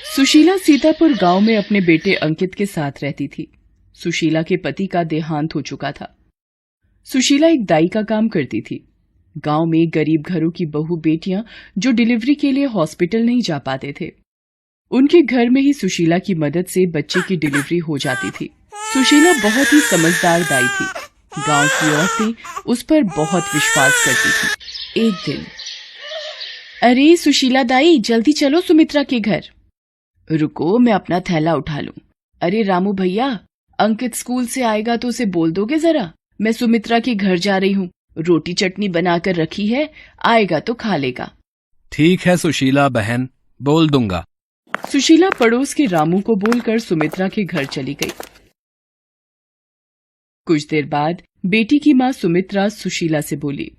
सुशीला सीतापुर गांव में अपने बेटे अंकित के साथ रहती थी। सुशीला के पति का देहांत हो चुका था। सुशीला एक दाई का काम करती थी। गांव में गरीब घरों की बहू बेटियां जो डिलीवरी के लिए हॉस्पिटल नहीं जा पाते थे, उनके घर में ही सुशीला की मदद से बच्चे की डिलीवरी हो जाती थी। सुशीला बहुत ही समझदार दाई थी। गांव की औरतें उस पर बहुत विश्वास करती थी। एक दिन, अरे सुशीला दाई, जल्दी चलो सुमित्रा के घर। रुको, मैं अपना थैला उठा लूं। अरे रामू भैया, अंकित स्कूल से आएगा तो उसे बोल दोगे जरा, मैं सुमित्रा के घर जा रही हूँ। रोटी चटनी बनाकर रखी है, आएगा तो खा लेगा। ठीक है सुशीला बहन, बोल दूंगा। सुशीला पड़ोस के रामू को बोलकर सुमित्रा के घर चली गई। कुछ देर बाद बेटी की माँ सुमित्रा सुशीला से बोली,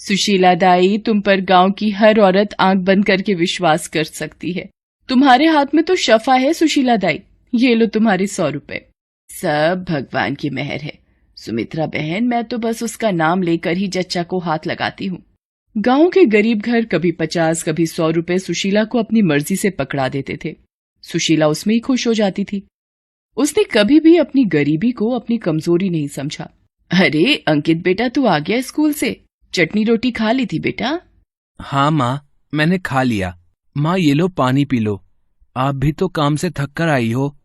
सुशीला दाई, तुम पर गांव की हर औरत आंख बंद करके विश्वास कर सकती है। तुम्हारे हाथ में तो शफा है सुशीला दाई, ये लो तुम्हारे 100 रुपए। सब भगवान की मेहर है सुमित्रा बहन, मैं तो बस उसका नाम लेकर ही जच्चा को हाथ लगाती हूँ। गांव के गरीब घर कभी 50 कभी 100 रुपए सुशीला को अपनी मर्जी से पकड़ा देते थे। सुशीला उसमें ही खुश हो जाती थी। उसने कभी भी अपनी गरीबी को अपनी कमजोरी नहीं समझा। अरे अंकित बेटा, तू आ गया स्कूल से? चटनी रोटी खा ली थी बेटा? हाँ माँ, मैंने खा लिया। माँ ये लो पानी पी लो, आप भी तो काम से थक कर आई हो।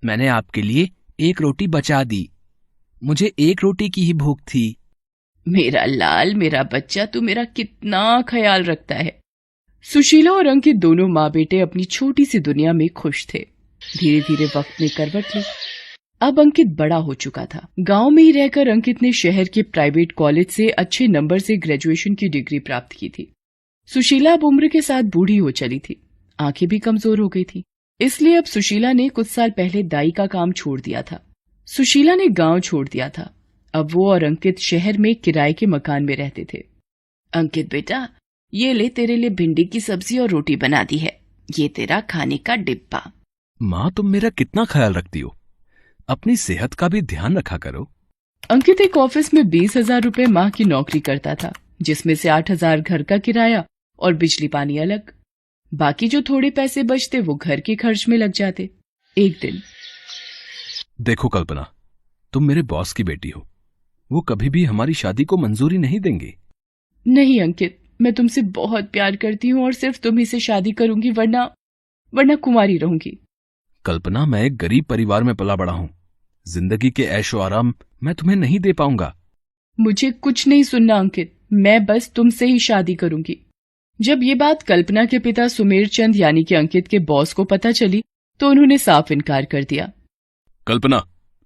मैंने आपके लिए 1 रोटी बचा दी, मुझे 1 रोटी की ही भूख थी। मेरा लाल, मेरा बच्चा, तू मेरा कितना ख्याल रखता है। सुशीला और अंकित दोनों माँ बेटे अपनी छोटी सी दुनिया में खुश थे। धीरे धीरे वक्त ने करवट ली। अब अंकित बड़ा हो चुका था। गांव में ही रहकर अंकित ने शहर के प्राइवेट कॉलेज से अच्छे नंबर से ग्रेजुएशन की डिग्री प्राप्त की थी। सुशीला अब उम्र के साथ बूढ़ी हो चली थी, आंखें भी कमजोर हो गई थी। इसलिए अब सुशीला ने कुछ साल पहले दाई का काम छोड़ दिया था। सुशीला ने गांव छोड़ दिया था। अब वो और अंकित शहर में किराए के मकान में रहते थे। अंकित बेटा, ये ले, तेरे लिए भिंडी की सब्जी और रोटी बना दी है, ये तेरा खाने का डिब्बा। माँ, तुम मेरा कितना ख्याल रखती हो, अपनी सेहत का भी ध्यान रखा करो। अंकित एक ऑफिस में 20,000 रुपए माह की नौकरी करता था, जिसमें से 8,000 घर का किराया और बिजली पानी अलग। बाकी जो थोड़े पैसे बचते वो घर के खर्च में लग जाते। एक दिन, देखो कल्पना, तुम मेरे बॉस की बेटी हो, वो कभी भी हमारी शादी को मंजूरी नहीं देंगे। नहीं अंकित, मैं तुमसे बहुत प्यार करती हूँ और सिर्फ तुम्ही से शादी करूंगी, वरना कुंवारी रहूंगी। कल्पना, मैं एक गरीब परिवार में पला बड़ा हूँ, जिंदगी के ऐशो आराम मैं तुम्हें नहीं दे पाऊंगा। मुझे कुछ नहीं सुनना अंकित, मैं बस तुमसे ही शादी करूंगी। जब ये बात कल्पना के पिता सुमेर चंद यानी कि अंकित के बॉस को पता चली तो उन्होंने साफ इनकार कर दिया। कल्पना,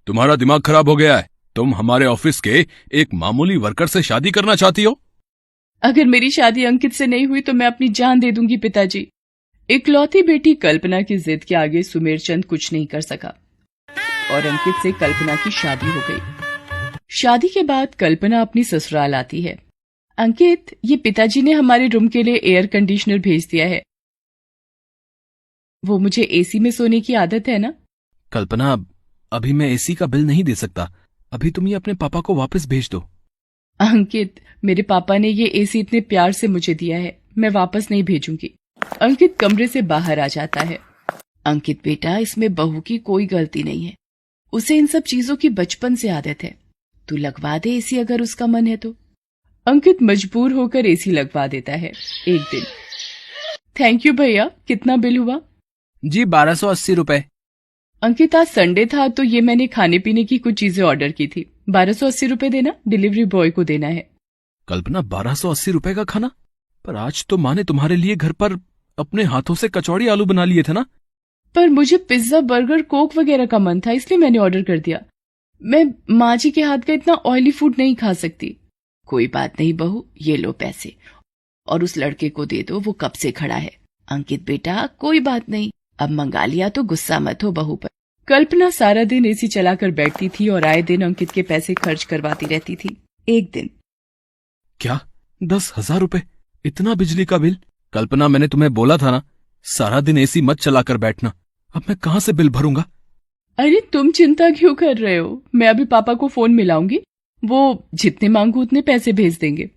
तुम्हारा दिमाग खराब हो गया है, तुम हमारे ऑफिस के एक मामूली वर्कर से शादी करना चाहती हो? अगर मेरी शादी अंकित से नहीं हुई तो मैं अपनी जान दे दूंगी पिताजी। इकलौती बेटी कल्पना की जिद के आगे सुमेर चंद कुछ नहीं कर सका और अंकित से कल्पना की शादी हो गई। शादी के बाद कल्पना अपनी ससुराल आती है। अंकित, ये पिताजी ने हमारे रूम के लिए एयर कंडीशनर भेज दिया है। वो मुझे एसी में सोने की आदत है ना। कल्पना, अभी मैं एसी का बिल नहीं दे सकता, अभी तुम ये अपने पापा को वापस भेज दो। अंकित, मेरे पापा ने ये एसी इतने प्यार से मुझे दिया है, मैं वापस नहीं भेजूंगी। अंकित कमरे से बाहर आ जाता है। अंकित बेटा, इसमें बहू की कोई गलती नहीं है, उसे इन सब चीजों की बचपन से आदत है। तू लगवा दे एसी अगर उसका मन है तो। अंकित मजबूर होकर एसी लगवा देता है। एक दिन, थैंक यू भैया, कितना बिल हुआ? जी 1280 रुपए। अंकित, आज संडे था तो ये मैंने खाने पीने की कुछ चीजें ऑर्डर की थी, 1280 रुपए देना, डिलीवरी बॉय को देना है। कल्पना, 1280 रुपए का खाना? पर आज तो माँ ने तुम्हारे लिए घर पर अपने हाथों से कचौड़ी आलू बना लिए थे ना। पर मुझे पिज्जा, बर्गर, कोक वगैरह का मन था, इसलिए मैंने ऑर्डर कर दिया। मैं माँ जी के हाथ का इतना ऑयली फूड नहीं खा सकती। कोई बात नहीं बहू, ये लो पैसे और उस लड़के को दे दो, वो कब से खड़ा है। अंकित बेटा, कोई बात नहीं, अब मंगा लिया तो गुस्सा मत हो बहू पर। कल्पना सारा दिन एसी चलाकर बैठती थी और आए दिन अंकित के पैसे खर्च करवाती रहती थी। एक दिन, क्या 10,000 रुपए? इतना बिजली का बिल? कल्पना, मैंने तुम्हें बोला था ना, सारा दिन एसी मत चलाकर बैठना, अब मैं कहाँ से बिल भरूंगा? अरे तुम चिंता क्यों कर रहे हो, मैं अभी पापा को फोन मिलाऊंगी, वो जितने मांगू उतने पैसे भेज देंगे।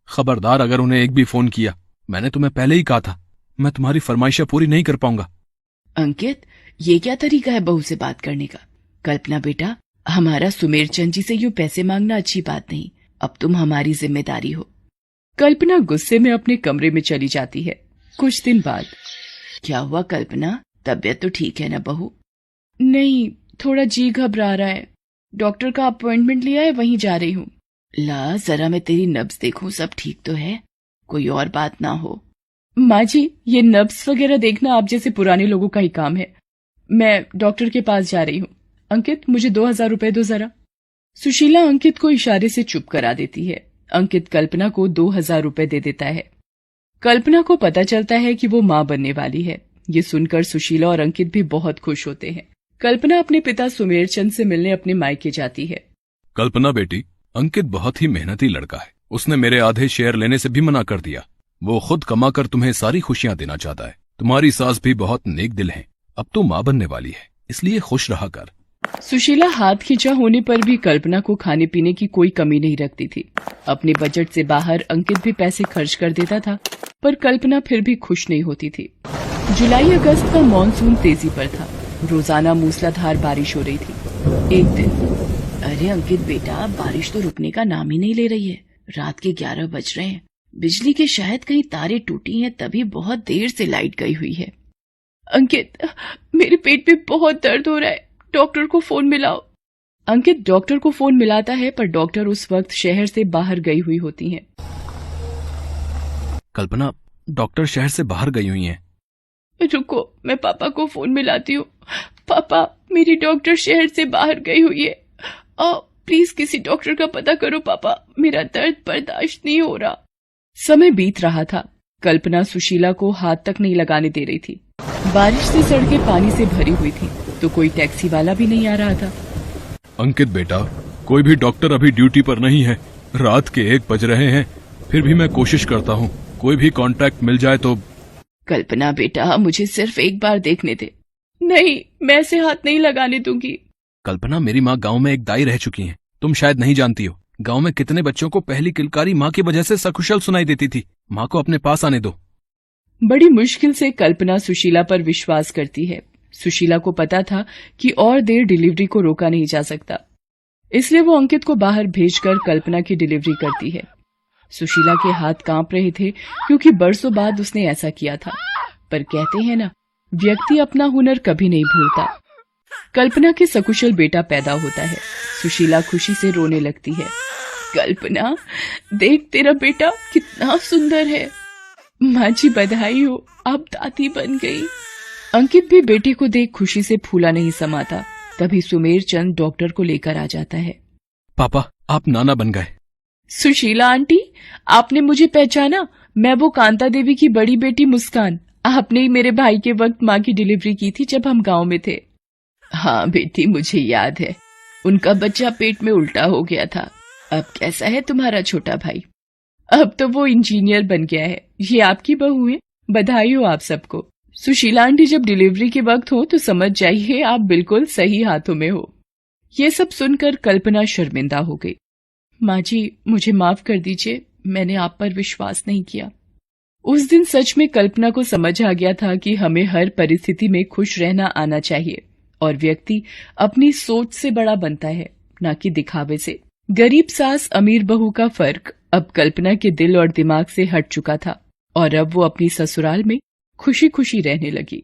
खबरदार अगर उन्हें एक भी फोन किया, मैंने तुम्हें पहले ही कहा था, मैं तुम्हारी फरमाइशें पूरी नहीं कर पाऊंगा। अंकित, ये क्या तरीका है बहू से बात करने का? कल्पना बेटा, हमारा सुमेर चंद जी से यूं पैसे मांगना अच्छी बात नहीं। अब तुम हमारी जिम्मेदारी हो। कल्पना गुस्से में अपने कमरे में चली जाती है। कुछ दिन बाद, क्या हुआ कल्पना, तबीयत तो ठीक है ना बहू? नहीं, थोड़ा जी घबरा रहा है। डॉक्टर का अपॉइंटमेंट लिया है, वहीं जा रही हूँ। ला, जरा मैं तेरी नब्ज देखूं, सब ठीक तो है? कोई और बात ना हो? माँ जी, ये नब्ज वगैरह देखना आप जैसे पुराने लोगों का ही काम है। मैं डॉक्टर के पास जा रही हूँ। अंकित, मुझे 2000 रुपए दो जरा। सुशीला अंकित को इशारे से चुप करा देती है। अंकित कल्पना को 2000 रुपए दे देता है। कल्पना को पता चलता है कि वो माँ बनने वाली है। ये सुनकर सुशीला और अंकित भी बहुत खुश होते हैं। कल्पना अपने पिता सुमेर चंद से मिलने अपने मायके जाती है। कल्पना बेटी, अंकित बहुत ही मेहनती लड़का है। उसने मेरे आधे शेयर लेने से भी मना कर दिया। वो खुद कमाकर तुम्हें सारी खुशियां देना चाहता है। तुम्हारी सास भी बहुत नेक दिल है। अब तो माँ बनने वाली है, इसलिए खुश रहा कर। सुशीला हाथ खींचा होने पर भी कल्पना को खाने पीने की कोई कमी नहीं रखती थी। अपने बजट से बाहर अंकित भी पैसे खर्च कर देता था, पर कल्पना फिर भी खुश नहीं होती थी। जुलाई अगस्त का मानसून तेजी पर था। रोजाना मूसलाधार बारिश हो रही थी। एक दिन, अरे अंकित बेटा, बारिश तो रुकने का नाम ही नहीं ले रही है। रात के 11 बज रहे हैं। बिजली के शायद कहीं तारे टूटी हैं, तभी बहुत देर से लाइट गई हुई है। अंकित, मेरे पेट में बहुत दर्द हो रहा है, डॉक्टर को फोन मिलाओ। अंकित डॉक्टर को फोन मिलाता है, पर डॉक्टर उस वक्त शहर से बाहर गई हुई होती हैं। कल्पना, डॉक्टर शहर से बाहर गई हुई हैं। रुको, मैं पापा को फोन मिलाती हूँ। पापा, मेरी डॉक्टर शहर से बाहर गई हुई है। प्लीज किसी डॉक्टर का पता करो पापा, मेरा दर्द बर्दाश्त नहीं हो रहा। समय बीत रहा था। कल्पना सुशीला को हाथ तक नहीं लगाने दे रही थी। बारिश से सड़कें पानी से भरी हुई थी, तो कोई टैक्सी वाला भी नहीं आ रहा था। अंकित बेटा, कोई भी डॉक्टर अभी ड्यूटी पर नहीं है। रात के 1 बज रहे हैं, फिर भी मैं कोशिश करता हूँ। कोई भी कॉन्ट्रैक्ट मिल जाए तो। कल्पना बेटा, मुझे सिर्फ एक बार देखने दे। नहीं, मैं ऐसे हाथ नहीं लगाने दूंगी। कल्पना, मेरी माँ गांव में एक दाई रह चुकी हैं। तुम शायद नहीं जानती हो, गांव में कितने बच्चों को पहली किलकारी माँ की वजह से सकुशल सुनाई देती थी। माँ को अपने पास आने दो। बड़ी मुश्किल से कल्पना सुशीला पर विश्वास करती है। सुशीला को पता था कि और देर डिलीवरी को रोका नहीं जा सकता, इसलिए वो अंकित को बाहर भेजकर कल्पना की डिलीवरी करती है। सुशीला के हाथ कांप रहे थे, क्योंकि बरसों बाद उसने ऐसा किया था। पर कहते हैं ना, व्यक्ति अपना हुनर कभी नहीं भूलता। कल्पना के सकुशल बेटा पैदा होता है। सुशीला खुशी से रोने लगती है। कल्पना, देख तेरा बेटा कितना सुंदर है। माँ जी बधाई हो, आप दादी बन गई। अंकित भी बेटे को देख खुशी से फूला नहीं समाता। तभी सुमेर चंद डॉक्टर को लेकर आ जाता है। पापा, आप नाना बन गए। सुशीला आंटी, आपने मुझे पहचाना? मैं वो कांता देवी की बड़ी बेटी मुस्कान। आपने ही मेरे भाई के वक्त माँ की डिलीवरी की थी जब हम गांव में थे। हाँ बेटी, मुझे याद है। उनका बच्चा पेट में उल्टा हो गया था। अब कैसा है तुम्हारा छोटा भाई? अब तो वो इंजीनियर बन गया है। ये आपकी बहू है, बधाई हो आप सबको। सुशीला आंटी, जब डिलीवरी के वक्त हो तो समझ जाइए आप बिल्कुल सही हाथों में हो। ये सब सुनकर कल्पना शर्मिंदा हो गई। माँ जी, मुझे माफ कर दीजिए, मैंने आप पर विश्वास नहीं किया। उस दिन सच में कल्पना को समझ आ गया था कि हमें हर परिस्थिति में खुश रहना आना चाहिए, और व्यक्ति अपनी सोच से बड़ा बनता है, न कि दिखावे से। गरीब सास अमीर बहू का फर्क अब कल्पना के दिल और दिमाग से हट चुका था, और अब वो अपनी ससुराल में खुशी खुशी रहने लगी।